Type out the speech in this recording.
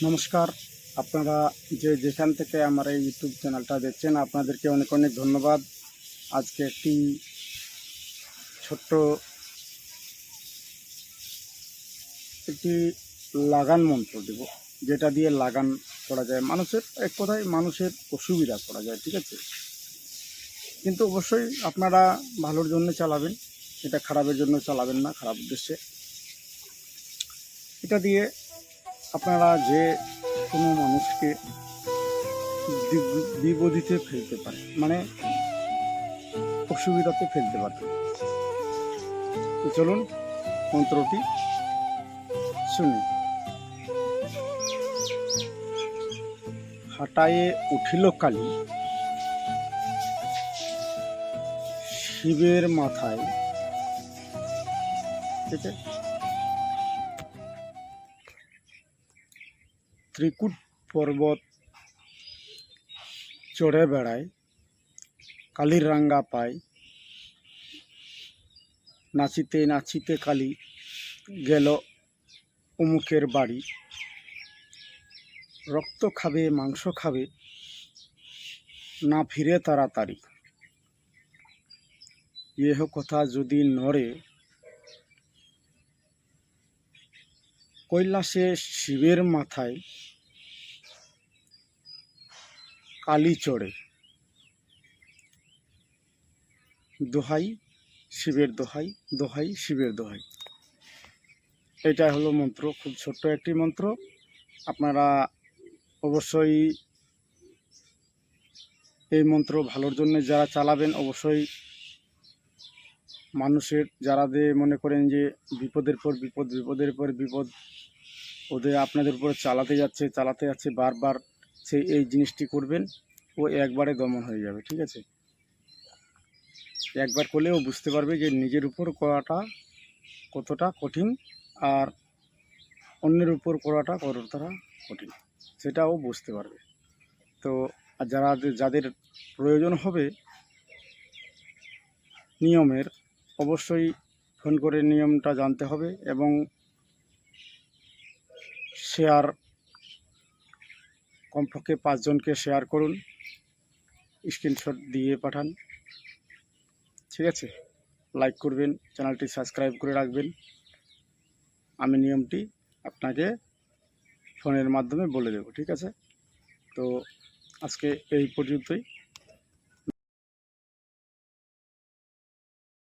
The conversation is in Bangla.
নমস্কার। আপনারা যেখান থেকে আমার এই ইউটিউব চ্যানেলটা দেখছেন আপনাদেরকে অনেক অনেক ধন্যবাদ। আজকে একটি ছোট্ট একটি লাগান মন্ত্র দেব, যেটা দিয়ে লাগান করা যায়, মানুষের এক কথায় মানুষের অসুবিধা করা যায়, ঠিক আছে? কিন্তু অবশ্যই আপনারা ভালোর জন্য চালাবেন, এটা খারাপের জন্য চালাবেন না, খারাপ উদ্দেশ্যে। এটা দিয়ে আপনারা যে কোনো মানুষকে বিপদে ফেলতে পারে, মানে অসুবিধাতে ফেলতে পারবে। তো চলুন মন্ত্রটি শুনি। হাটায়ে উঠিল কালী, শিবের মাথায়, ঠিক আছে, ত্রিকুট পর্বত চড়ে বেড়ায়, কালীর রাঙ্গা পায়, নাচিতে নাচিতে কালী গেল অমুকের বাড়ি, রক্ত খাবে মাংস খাবে, না ফিরে তাড়াতাড়ি। ইহ কথা যদি নড়ে, কৈলাসে শিবের মাথায় কালী চড়ে। দোহাই শিবের দোহাই, দোহাই শিবের দোহাই। এটা হলো মন্ত্র, খুব ছোট্ট একটি মন্ত্র। আপনারা অবশ্যই এই মন্ত্র ভালোর জন্য যারা চালাবেন, অবশ্যই মানুষের যারা মনে করেন যে বিপদের পর বিপদ, বিপদের পর বিপদ ওদের আপনাদের উপরে চালাতে যাচ্ছে বারবার, সেই এই জিনিসটি করবেন, ও একবারে দমন হয়ে যাবে, ঠিক আছে? একবার করলেও বুঝতে পারবে যে নিজের উপর করাটা কতটা কঠিন, আর অন্যের উপর করাটা কতটা কঠিন, সেটাও বুঝতে পারবে। তো যাদের প্রয়োজন হবে নিয়মের, অবশ্যই ফোন করে নিয়মটা জানতে হবে এবং শেয়ার, কমপক্ষে 5 জনকে শেয়ার করুন, স্ক্রিনশট দিয়ে পাঠান, ঠিক আছে? লাইক করবেন, চ্যানেলটি সাবস্ক্রাইব করে রাখবেন। আমি নিয়মটি আপনাকে ফোনের মাধ্যমে বলে দেব, ঠিক আছে? তো আজকে এই পর্যন্তই।